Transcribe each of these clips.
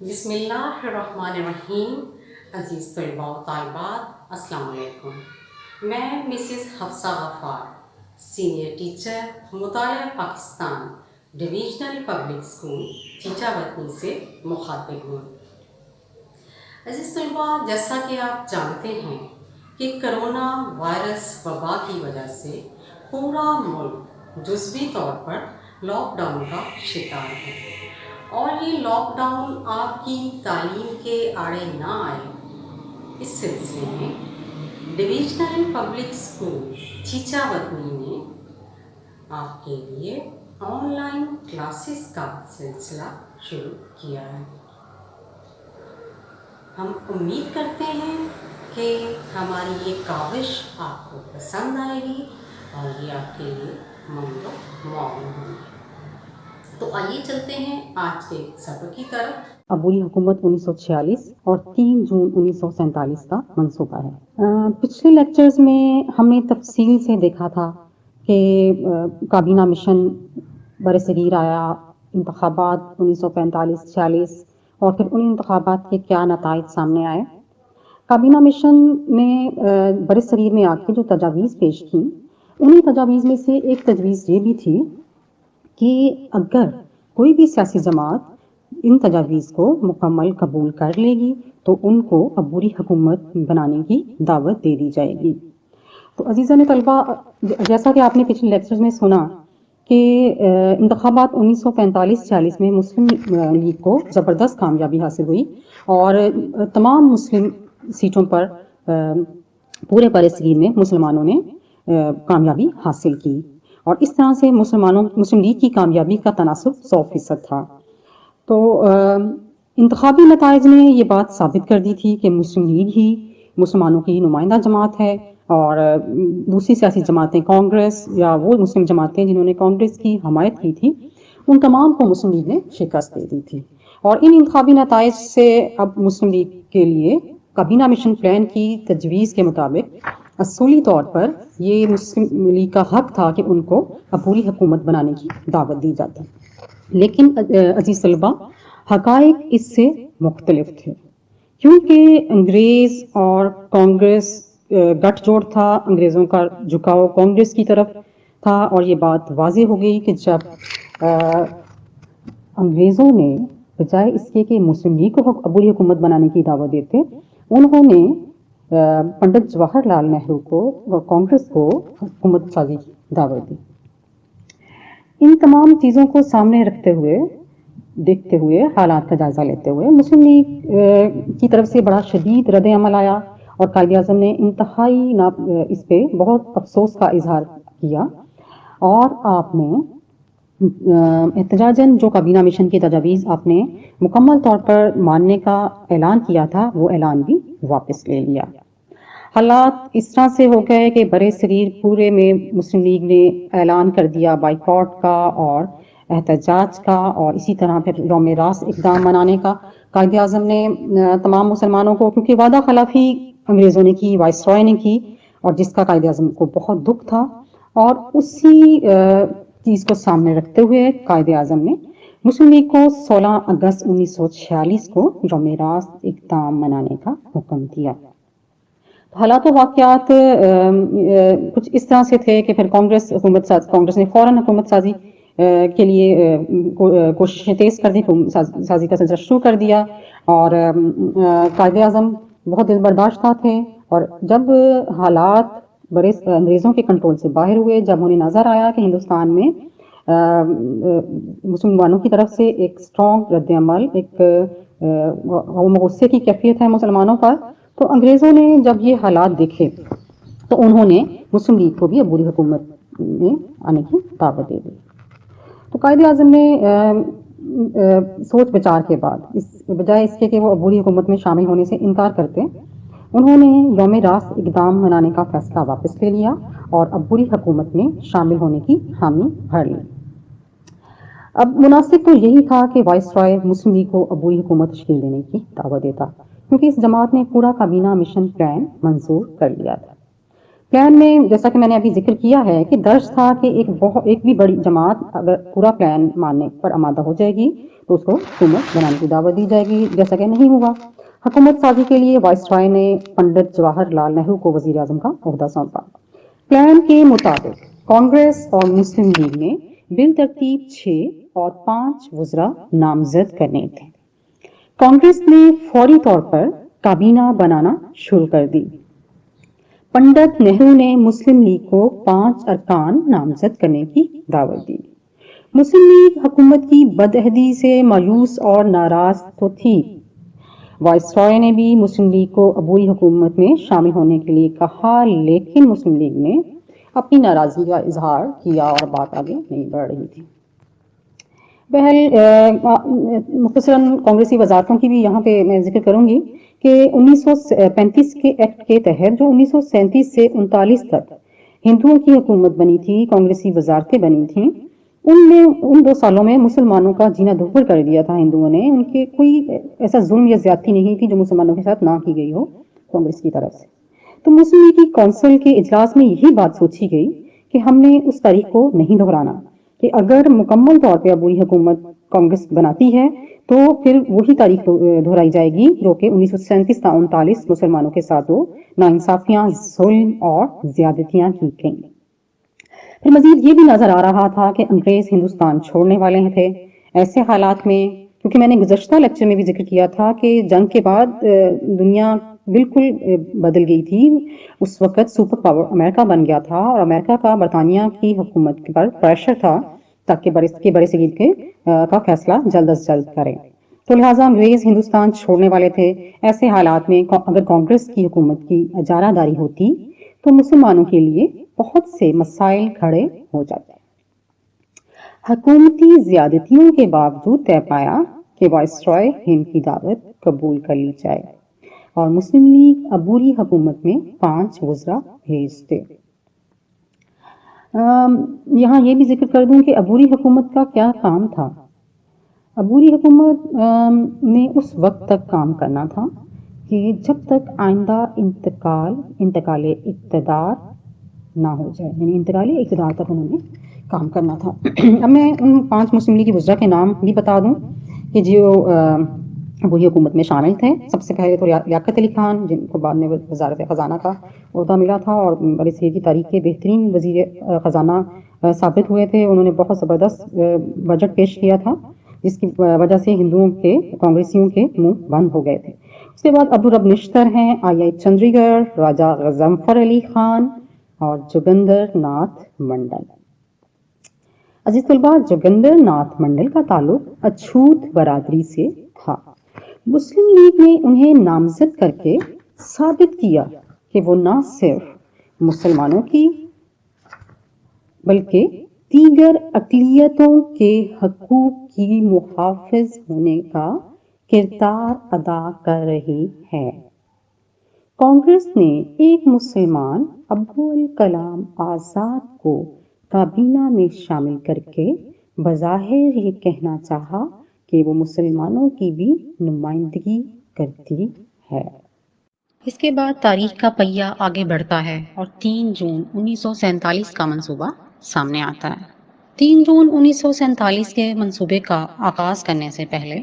بسم اللہ الرحمن الرحیم. عزیز طلباء و طالبات، السلام علیکم. میں مسز حفصہ غفار، سینئر ٹیچر، مطالعہ پاکستان، ڈویژنل پبلک اسکول چیچا وطنی سے مخاطب ہوں. عزیز طلباء، جیسا کہ آپ جانتے ہیں کہ کرونا وائرس وبا کی وجہ سے پورا ملک جزوی طور پر لاک ڈاؤن کا شکار ہے، اور یہ لاک ڈاؤن آپ کی تعلیم کے آڑے نہ آئے، اس سلسلے میں ڈویژنل پبلک اسکول چیچا وطنی نے آپ کے لیے آن لائن کلاسز کا سلسلہ شروع کیا ہے. ہم امید کرتے ہیں کہ ہماری یہ کاوش آپ کو پسند آئے گی اور یہ آپ کے لیے مفید و معاون ہوگی. تو آئیے چلتے ہیں آج کے سبق کی طرف. عبوری حکومت 1946 اور 3 جون 1947 کا منصوبہ ہے. پچھلے لیکچرز میں ہم نے تفصیل سے دیکھا تھا کہ کابینہ مشن برصغیر آیا، انتخابات 1945-46 اور پھر ان انتخابات کے کیا نتائج سامنے آئے. کابینہ مشن نے برصغیر میں آ کے جو تجاویز پیش کی، انہیں تجاویز میں سے ایک تجویز یہ بھی تھی کہ اگر کوئی بھی سیاسی جماعت ان تجاویز کو مکمل قبول کر لے گی تو ان کو عبوری حکومت بنانے کی دعوت دے دی جائے گی. تو عزیزان طلبہ، جیسا کہ آپ نے پچھلے لیکچرز میں سنا کہ انتخابات 1945-46 میں مسلم لیگ کو زبردست کامیابی حاصل ہوئی اور تمام مسلم سیٹوں پر پورے برصغیر میں مسلمانوں نے کامیابی حاصل کی، اور اس طرح سے مسلم لیگ کی کامیابی کا تناسب 100% تھا. تو انتخابی نتائج نے یہ بات ثابت کر دی تھی کہ مسلم لیگ ہی مسلمانوں کی نمائندہ جماعت ہے، اور دوسری سیاسی جماعتیں، کانگریس یا وہ مسلم جماعتیں جنہوں نے کانگریس کی حمایت کی تھی، ان تمام کو مسلم لیگ نے شکست دے دی تھی. اور ان انتخابی نتائج سے اب مسلم لیگ کے لیے کابینہ مشن پلان کی تجویز کے مطابق اصولی طور پر یہ مسلم لیگ کا حق تھا کہ ان کو عبوری حکومت بنانے کی دعوت دی جاتی. لیکن عزیز طلبہ، حقائق اس سے مختلف تھے، کیونکہ انگریز اور کانگریس گٹھ جوڑ تھا. انگریزوں کا جھکاؤ کانگریس کی طرف تھا، اور یہ بات واضح ہو گئی کہ جب انگریزوں نے بجائے اس کے کہ مسلم لیگ کو عبوری حکومت بنانے کی دعوت دیتے، انہوں نے پنڈت جواہر لال نہرو کو اور کانگریس کو حکومت سازی کی دعوت دی. ان تمام چیزوں کو سامنے رکھتے ہوئے، دیکھتے ہوئے، حالات کا جائزہ لیتے ہوئے مسلم لیگ کی طرف سے بڑا شدید رد عمل آیا، اور قائد اعظم نے انتہائی اس پہ بہت افسوس کا اظہار کیا، اور آپ نے احتجاجاً جو کابینہ مشن کی تجاویز آپ نے مکمل طور پر ماننے کا اعلان کیا تھا، وہ اعلان بھی واپس لے لیا. حالات اس طرح سے ہو گئے کہ برصغیر پورے میں مسلم لیگ نے اعلان کر دیا بائیکاٹ کا اور احتجاج کا، اور اسی طرح پھر یوم راس اقدام منانے کا. قائد اعظم نے تمام مسلمانوں کو، کیونکہ وعدہ خلافی انگریزوں نے کی، وائس رائے نے کی، اور جس کا قائد اعظم کو بہت دکھ تھا، اور اسی چیز کو سامنے رکھتے ہوئے قائد اعظم نے مسلم لیگ کو 16 اگست 1946 کو یوم راس اقدام منانے کا حکم دیا. حالات و واقعات کچھ اس طرح سے تھے کہ پھر کانگریس نے فوراً حکومت سازی کے لیے کوششیں تیز کر دی، سازی کا سلسلہ شروع کر دیا، اور قائد اعظم بہت دل برداشتہ تھے. اور جب حالات انگریزوں کے کنٹرول سے باہر ہوئے، جب انہیں نظر آیا کہ ہندوستان میں مسلمانوں کی طرف سے ایک اسٹرانگ رد عمل، ایک غصے کی کیفیت ہے مسلمانوں پر، تو انگریزوں نے جب یہ حالات دیکھے تو انہوں نے مسلم لیگ کو بھی عبوری حکومت میں آنے کی دعوت دے دی. تو قائد اعظم نے سوچ بچار کے بعد بجائے اس کے کہ وہ عبوری حکومت میں شامل ہونے سے انکار کرتے، انہوں نے یوم راس اقدام منانے کا فیصلہ واپس لے لیا اور عبوری حکومت میں شامل ہونے کی حامی بھر لی. اب مناسب تو یہی تھا کہ وائس رائے مسلم لیگ کو عبوری حکومت تشکیل دینے کی دعوت دیتا، کیونکہ اس جماعت نے پورا کابینہ مشن پلان منظور کر لیا تھا. پلان میں جیسا کہ میں نے ابھی ذکر کیا ہے کہ درج تھا کہ ایک بھی بڑی جماعت اگر پورا پلان ماننے پر آمادہ ہو جائے گی تو اس کو حکومت بنانے کی دعوت دی جائے گی، جیسا کہ نہیں ہوا۔ حکومت سازی کے لیے وائسرائے نے پنڈت جواہر لال نہرو کو وزیر اعظم کا عہدہ سونپا۔ پلان کے مطابق کانگریس اور مسلم لیگ نے بالترتیب 6 اور 5 وزراء نامزد کرنے تھے۔ کانگریس نے فوری طور پر کابینہ بنانا شروع کر دی۔ پنڈت نہرو نے مسلم لیگ کو 5 ارکان نامزد کرنے کی دعوت دی۔ مسلم لیگ حکومت کی بدعہدی سے مایوس اور ناراض تو تھی۔ وائسرائے نے بھی مسلم لیگ کو عبوری حکومت میں شامل ہونے کے لیے کہا، لیکن مسلم لیگ نے اپنی ناراضگی کا اظہار کیا اور بات آگے نہیں بڑھ رہی تھی۔ مختصراً کانگریسی وزارتوں کی بھی یہاں پہ میں ذکر کروں گی کہ 1935 کے ایکٹ کے تحت جو 1937 سے 39 تک ہندوؤں کی حکومت بنی تھی، کانگریسی وزارتیں بنی تھیں، ان 2 سالوں میں مسلمانوں کا جینا دھوپر کر دیا تھا ہندوؤں نے۔ ان کے کوئی ایسا ظلم یا زیادتی نہیں تھی جو مسلمانوں کے ساتھ نہ کی گئی ہو کانگریس کی طرف سے۔ تو مسلم لیگ کی کونسل کے اجلاس میں یہی بات سوچی گئی کہ ہم نے اس تاریخ کو نہیں دہرانا کہ اگر مکمل طور پہ عبوری حکومت کانگریس بناتی ہے تو پھر وہی تاریخ دہرائی جائے گی جو کہ 1937 تا 39 مسلمانوں کے ساتھ وہ ناانصافیاں، ظلم اور زیادتیاں کی گئیں۔ پھر مزید یہ بھی نظر آ رہا تھا کہ انگریز ہندوستان چھوڑنے والے تھے۔ ایسے حالات میں، کیونکہ میں نے گزشتہ لیکچر میں بھی ذکر کیا تھا کہ جنگ کے بعد دنیا بالکل بدل گئی تھی۔ اس وقت سپر پاور امریکہ بن گیا تھا اور امریکہ کا برطانیہ کی حکومت پر پریشر تھا تاکہ برے صغیر کا فیصلہ جلد از جلد کریں۔ تو لہٰذا انگریز ہندوستان چھوڑنے والے تھے۔ ایسے حالات میں اگر کانگریس کی حکومت کی اجارہ داری ہوتی تو مسلمانوں کے لیے بہت سے مسائل کھڑے ہو جاتے۔ حکومتی زیادتیوں کے باوجود طے پایا کہ وائسرائے ہند کی دعوت قبول کر لی جائے اور مسلم لیگ عبوری حکومت میں 5 وزراء بھیج دے۔ یہاں یہ بھی ذکر کر دوں کہ عبوری حکومت کا کیا کام تھا۔ عبوری حکومت نے اس وقت تک کام کرنا تھا کہ جب تک آئندہ انتقال اقتدار نہ ہو جائے، یعنی انتقال اقتدار تک انہوں نے کام کرنا تھا۔ اب میں ان 5 مسلم لیگ کی وزراء کے نام بھی بتا دوں کہ جو وہی حکومت میں شامل تھے۔ سب سے پہلے تو لیاقت علی خان، جن کو بعد میں وزارت خزانہ کا عہدہ ملا تھا اور برصغیر کی تاریخ کے بہترین وزیر خزانہ ثابت ہوئے تھے۔ انہوں نے بہت زبردست بجٹ پیش کیا تھا جس کی وجہ سے ہندوؤں کے، کانگریسیوں کے منہ بند ہو گئے تھے۔ اس کے بعد عبدالرب نشتر ہیں، آئی چندری گڑھ، راجہ غضنفر علی خان اور جوگندر ناتھ منڈل۔ عزیز طلباء، جوگندر ناتھ منڈل کا تعلق اچھوت برادری سے تھا۔ مسلم لیگ نے انہیں نامزد کر کے ثابت کیا کہ وہ نہ صرف مسلمانوں کی بلکہ دیگر اقلیتوں کے حقوق کی محافظ ہونے کا کردار ادا کر رہی ہے۔ کانگریس نے ایک مسلمان ابوالکلام آزاد کو کابینہ میں شامل کر کے بظاہر یہ کہنا چاہا کہ وہ مسلمانوں کی بھی نمائندگی کرتی ہے۔ اس کے بعد تاریخ کا پہیہ آگے بڑھتا ہے اور 3 جون 1947 کا منصوبہ سامنے آتا ہے۔ 3 جون 1947 کے منصوبے کا آغاز کرنے سے پہلے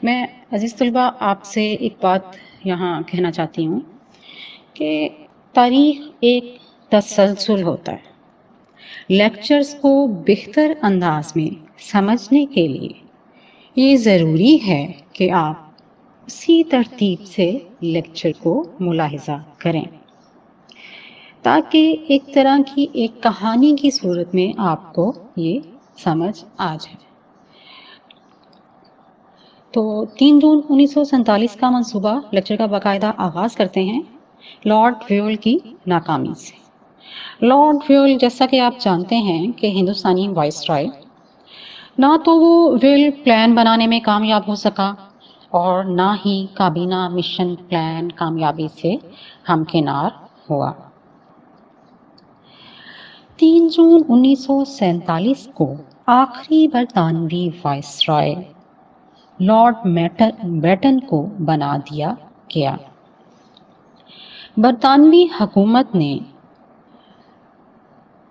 میں عزیز طلباء آپ سے ایک بات یہاں کہنا چاہتی ہوں کہ تاریخ ایک تسلسل ہوتا ہے۔ لیکچرز کو بہتر انداز میں سمجھنے کے لیے یہ ضروری ہے کہ آپ اسی ترتیب سے لیکچر کو ملاحظہ کریں تاکہ ایک طرح کی ایک کہانی کی صورت میں آپ کو یہ سمجھ آ جائے۔ تو 3 جون 1947 کا منصوبہ لیکچر کا باقاعدہ آغاز کرتے ہیں لارڈ ویول کی ناکامی سے۔ لارڈ ویول، جیسا کہ آپ جانتے ہیں کہ ہندوستانی وائسرائے، نہ تو وہ ویل پلان بنانے میں کامیاب ہو سکا اور نہ ہی کابینہ مشن پلان کامیابی سے ہمکنار ہوا۔ 3 جون 1947 کو آخری برطانوی وائسرائے لارڈ بیٹن کو بنا دیا گیا۔ برطانوی حکومت نے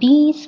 20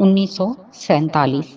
1947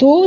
2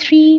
3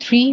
3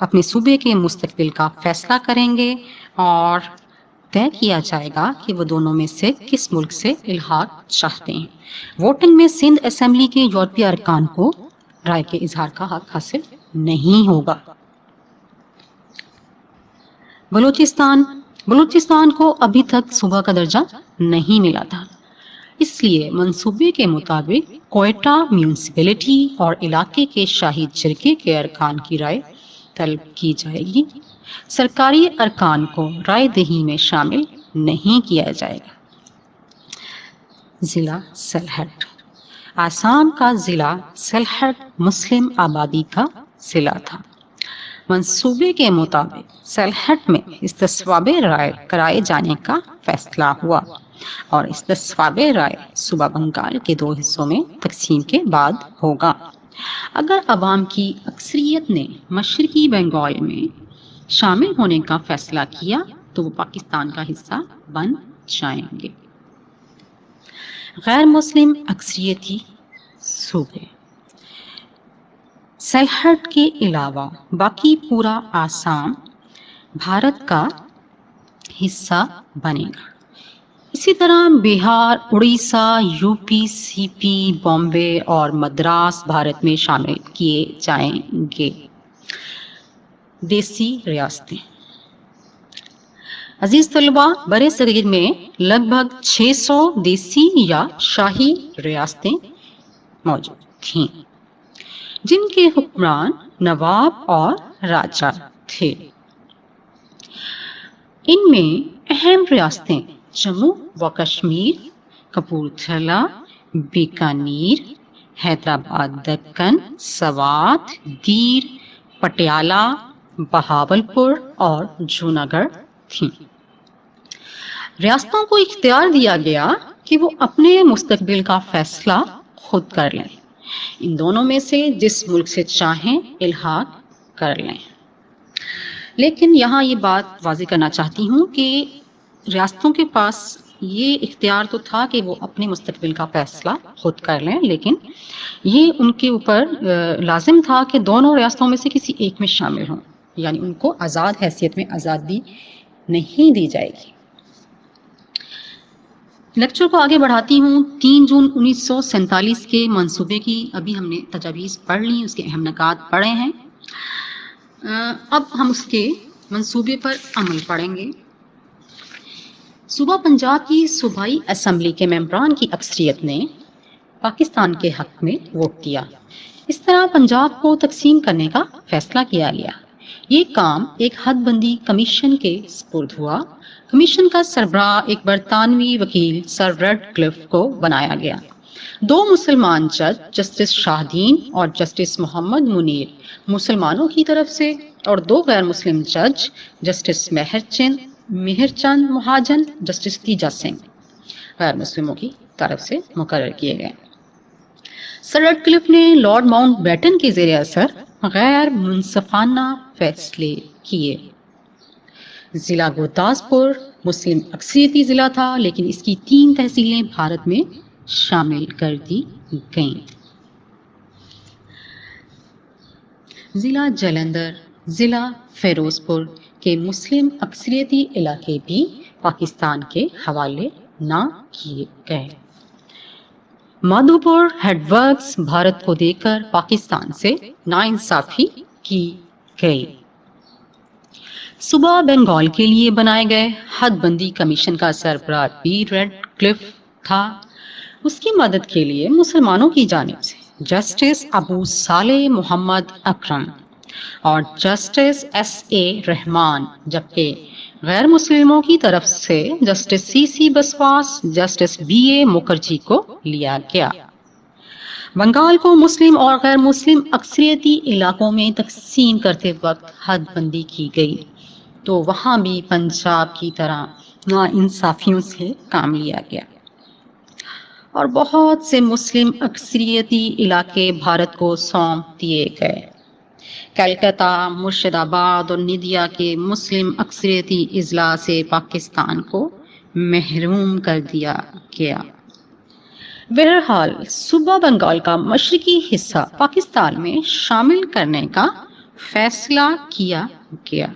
اپنے صوبے کے مستقبل کا فیصلہ کریں گے اور طے کیا جائے گا کہ وہ دونوں میں سے کس ملک سے الحاق چاہتے ہیں۔ ووٹنگ میں سندھ اسمبلی کے یورپی ارکان کو رائے کے اظہار کا حق حاصل نہیں ہوگا۔ بلوچستان کو ابھی تک صوبہ کا درجہ نہیں ملا تھا، اس لیے منصوبے کے مطابق کوئٹہ میونسپلٹی اور علاقے کے شاہی جرگے کے ارکان کی رائے طلب کی جائے گی۔ سرکاری ارکان کو رائے دہی میں شامل نہیں کیا جائے گا۔ ضلع سلہٹ۔ آسام کا ضلع سلہٹ مسلم آبادی کا ضلع تھا۔ منصوبے کے مطابق سلہٹ میں استصواب رائے کرائے جانے کا فیصلہ ہوا اور استصواب رائے صوبہ بنگال کے 2 حصوں میں تقسیم کے بعد ہوگا۔ اگر عوام کی اکثریت نے مشرقی بنگال میں شامل ہونے کا فیصلہ کیا تو وہ پاکستان کا حصہ بن جائیں گے۔ غیر مسلم اکثریتی صوبے۔ سلہٹ کے علاوہ باقی پورا آسام بھارت کا حصہ بنے گا۔ اسی طرح بہار، اڑیسہ، یو پی، سی پی، بامبے اور مدراس بھارت میں شامل کیے جائیں گے۔ دیسی ریاستیں۔ عزیز طلباء، برِ صغیر میں لگ بھگ 600 دیسی یا شاہی ریاستیں موجود تھیں جن کے حکمران نواب اور راجا تھے۔ ان میں اہم ریاستیں جموں و کشمیر، کپورتھلا، بیکانیر، حیدرآباد دکن، سوات، دیر، پٹیالہ، بہاولپور اور جوناگڑھ تھیں۔ ریاستوں کو اختیار دیا گیا کہ وہ اپنے مستقبل کا فیصلہ خود کر لیں، ان دونوں میں سے جس ملک سے چاہیں الحاق کر لیں۔ لیکن یہاں یہ بات واضح کرنا چاہتی ہوں کہ ریاستوں کے پاس یہ اختیار تو تھا کہ وہ اپنے مستقبل کا فیصلہ خود کر لیں، لیکن یہ ان کے اوپر لازم تھا کہ دونوں ریاستوں میں سے کسی ایک میں شامل ہوں، یعنی ان کو آزاد حیثیت میں آزادی نہیں دی جائے گی۔ لیکچر کو آگے بڑھاتی ہوں۔ 3 جون 1947 کے منصوبے کی ابھی ہم نے تجاویز پڑھ لی، اس کے اہم نکات پڑھے ہیں۔ اب ہم اس کے منصوبے پر عمل پڑھیں گے۔ صوبہ پنجاب کی صوبائی اسمبلی کے ممبران کی اکثریت نے پاکستان کے حق میں ووٹ دیا۔ اس طرح پنجاب کو تقسیم کرنے کا فیصلہ کیا گیا۔ یہ کام ایک حد بندی کمیشن کے سپرد ہوا۔ کمیشن کا سربراہ ایک برطانوی وکیل سر ریڈ کلف کو بنایا گیا۔ 2 مسلمان جج جسٹس شاہدین اور جسٹس محمد منیر مسلمانوں کی طرف سے اور 2 غیر مسلم جج جسٹس مہر چند مہاجن، جسٹس تیجا سنگھ غیر مسلموں کی طرف سے مقرر کیے گئے۔ سر ریڈ کلف نے لارڈ ماؤنٹ بیٹن کے زیر اثر غیر منصفانہ فیصلے کیے۔ ضلع گرداسپور مسلم اکثریتی ضلع تھا، لیکن اس کی 3 تحصیلیں بھارت میں شامل کر دی گئیں۔ ضلع جلندھر، ضلع فیروز پور کے مسلم اکثریتی علاقے بھی پاکستان کے حوالے نہ کیے گئے۔ مادھوپور ہیڈ ورکس بھارت کو دے کر پاکستان سے ناانصافی کی گئی۔ صوبہ بنگال کے لیے بنائے گئے حد بندی کمیشن کا سربراہ بھی ریڈ کلف تھا۔ اس کی مدد کے لیے مسلمانوں کی جانب سے جسٹس ابو صالح محمد اکرم اور جسٹس S.A. رحمان، جبکہ غیر مسلموں کی طرف سے justice C.C. Biswas, justice B.A. Mukherjee کو لیا گیا۔ بنگال کو مسلم اور غیر مسلم اکثریتی علاقوں میں تقسیم کرتے وقت حد بندی کی گئی تو وہاں بھی پنجاب کی طرح ناانصافیوں سے کام لیا گیا اور بہت سے مسلم اکثریتی علاقے بھارت کو سونپ دیے گئے۔ کلکتہ، مرشد آباد اور ندیا کے مسلم اکثریتی اضلاع سے پاکستان کو محروم کر دیا گیا۔ بہرحال صوبہ بنگال کا مشرقی حصہ پاکستان میں شامل کرنے کا فیصلہ کیا گیا۔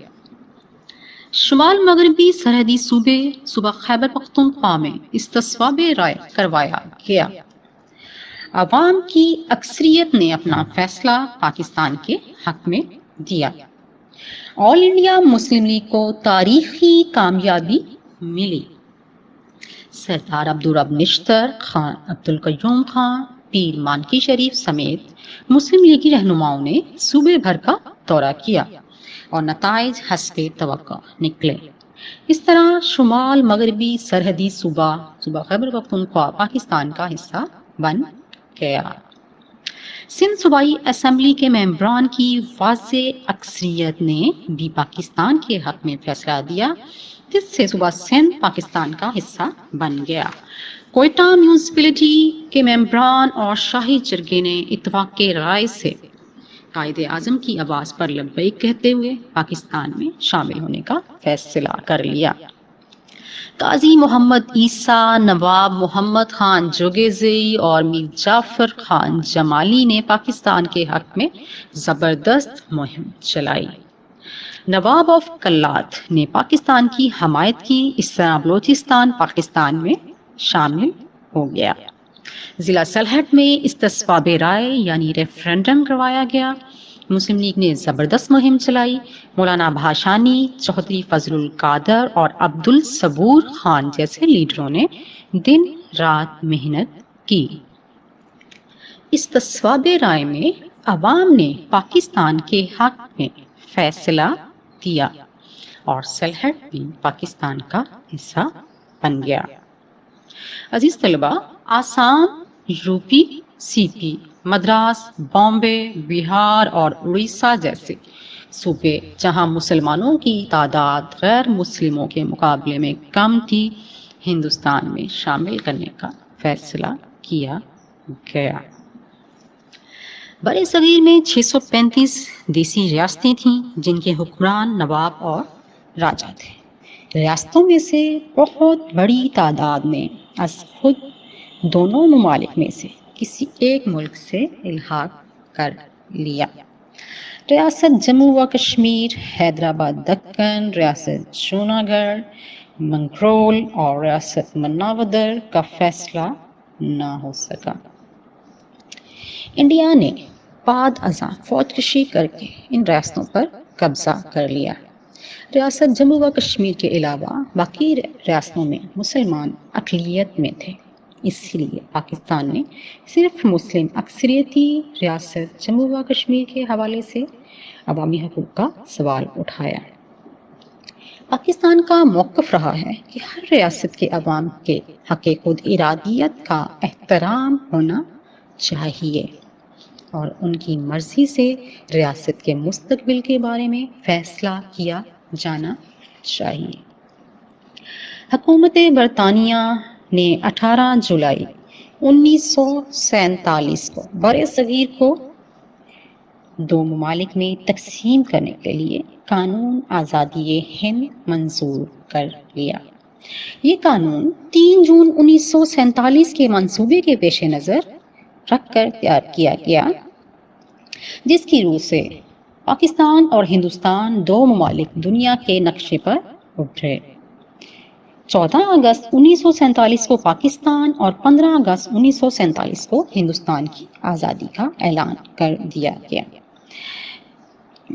شمال مغربی سرحدی صوبہ خیبر پختونخوا میں استصواب رائے کروایا گیا۔ عوام کی اکثریت نے اپنا فیصلہ پاکستان کے حق میں دیا۔ آل انڈیا مسلم لیگ کو تاریخی کامیابی ملی۔ سردار عبدالرب نشتر، خان عبدالقیوم خان، پیر مانکی شریف سمیت مسلم لیگی رہنماؤں نے صوبے بھر کا دورہ کیا اور نتائج حسب توقع نکلے۔ اس طرح شمال مغربی سرحدی صوبہ خیبر پختونخوا پاکستان کا حصہ بن گیا۔ سندھ صوبائی اسمبلی کے ممبران کی واضح اکثریت نے بھی پاکستان کے حق میں فیصلہ دیا، جس سے صوبہ سندھ پاکستان کا حصہ بن گیا۔ کوئٹہ میونسپلٹی کے ممبران اور شاہی چرگے نے اتفاق رائے سے قائد اعظم کی آواز پر لبیک کہتے ہوئے پاکستان میں شامل ہونے کا فیصلہ کر لیا۔ قاضی محمد عیسیٰ، نواب محمد خان جوگیزئی اور میر جعفر خان جمالی نے پاکستان کے حق میں زبردست مہم چلائی۔ نواب آف کلات نے پاکستان کی حمایت کی، اس طرح بلوچستان پاکستان میں شامل ہو گیا۔ ضلع سلہٹ میں استصواب رائے یعنی ریفرنڈم کروایا گیا۔ مسلم لیگ نے زبردست مہم چلائی۔ مولانا بھاشانی، چودھری فضل القادر اور عبد الصبور خان جیسے لیڈروں نے دن رات محنت کی۔ استصواب رائے میں عوام نے پاکستان کے حق میں فیصلہ دیا اور سلہٹ بھی پاکستان کا حصہ بن گیا۔ عزیز طلباء، آسام، یو پی، سی پی، مدراس، بامبے، بہار اور اڑیسہ جیسے صوبے جہاں مسلمانوں کی تعداد غیر مسلموں کے مقابلے میں کم تھی، ہندوستان میں شامل کرنے کا فیصلہ کیا گیا۔ برِ صغیر میں 635 دیسی ریاستیں تھیں جن کے حکمران نواب اور راجا تھے۔ ریاستوں میں سے بہت بڑی تعداد نے از خود دونوں ممالک میں سے کسی ایک ملک سے الحاق کر لیا۔ ریاست جموں و کشمیر، حیدرآباد دکن، ریاست جوناگڑھ، منگرول اور ریاست مناودر کا فیصلہ نہ ہو سکا۔ انڈیا نے بعد ازاں فوج کشی کر کے ان ریاستوں پر قبضہ کر لیا۔ ریاست جموں و کشمیر کے علاوہ باقی ریاستوں میں مسلمان اقلیت میں تھے، اس لیے پاکستان نے صرف مسلم اکثریتی ریاست جموں و کشمیر کے حوالے سے عوامی حقوق کا سوال اٹھایا۔ پاکستان کا موقف رہا ہے کہ ہر ریاست کے عوام کے حق خود ارادیت کا احترام ہونا چاہیے اور ان کی مرضی سے ریاست کے مستقبل کے بارے میں فیصلہ کیا جانا چاہیے۔ حکومت برطانیہ نے 18 جولائی 1947 کو برِ صغیر کو دو ممالک میں تقسیم کرنے کے لیے قانون آزادی ہند منظور کر لیا۔ یہ قانون 3 جون 1947 کے منصوبے کے پیش نظر رکھ کر تیار کیا گیا، جس کی روح سے پاکستان اور ہندوستان دو ممالک دنیا کے نقشے پر ابھرے۔ 14 اگست 1947 کو پاکستان اور 15 اگست 1947 کو ہندوستان کی آزادی کا اعلان کر دیا گیا۔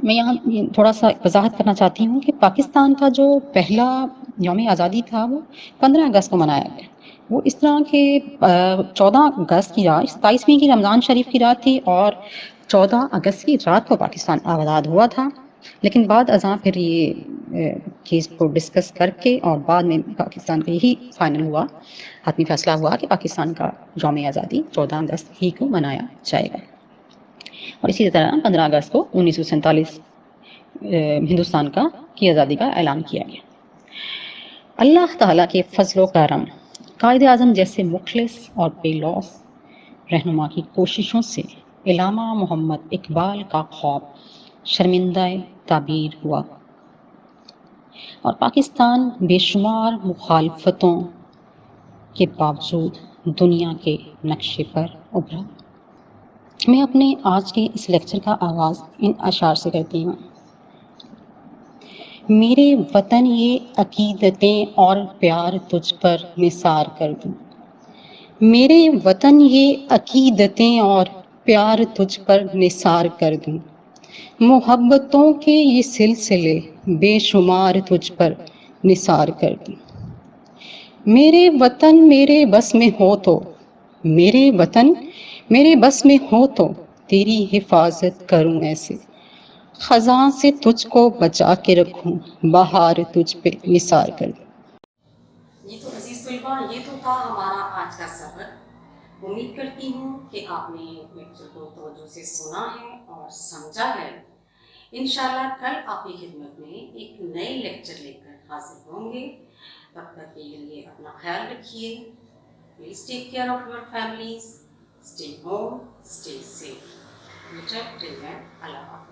میں یہاں تھوڑا سا وضاحت کرنا چاہتی ہوں کہ پاکستان کا جو پہلا یوم آزادی تھا وہ 15 اگست کو منایا گیا۔ وہ اس طرح کہ 14 اگست کی رات 27ویں کی رمضان شریف کی رات تھی اور 14 اگست کی رات کو پاکستان آزاد ہوا تھا، لیکن بعد ازاں پھر یہ چیز کو ڈسکس کر کے اور بعد میں پاکستان کا یہی فائنل ہوا، حتمی فیصلہ ہوا کہ پاکستان کا یوم آزادی 14 اگست ہی کو منایا جائے گا۔ اور اسی طرح 15 اگست کو 1947 ہندوستان کی آزادی کا اعلان کیا گیا۔ اللہ تعالیٰ کے فضل و کرم، قائد اعظم جیسے مخلص اور بے لوث رہنما کی کوششوں سے علامہ محمد اقبال کا خواب شرمندہ تعبیر ہوا اور پاکستان بے شمار مخالفتوں کے باوجود دنیا کے نقشے پر ابھرا۔ میں اپنے آج کے اس لیکچر کا آغاز ان اشعار سے کرتی ہوں۔ میرے وطن یہ عقیدتیں اور پیار تجھ پر نثار کر دوں، میرے وطن یہ عقیدتیں اور پیار تجھ پر نثار کر دوں، محبتوں کے یہ سلسلے بے شمار تجھ پر نثار کر دوں۔ میرے وطن میرے بس میں ہو تو، میرے وطن میرے بس میں ہو تو تیری حفاظت کروں ایسے، خزاں سے تجھ کو بچا کے رکھوں، بہار تجھ پہ نثار کر دوں۔ جی تو عزیز طلباء، یہ تو تھا ہمارا آج کا سبق۔ امید کرتی ہوں کہ آپ نے لیکچر کو توجہ سے سنا ہے اور سمجھا ہے۔ انشاءاللہ کل آپ کی خدمت میں ایک نئے لیکچر لے کر حاضر ہوں گے۔ تب تک کے لیے اپنا خیال رکھیے۔ Please take care of your families, stay home, stay safe. Till then, اللہ حافظ۔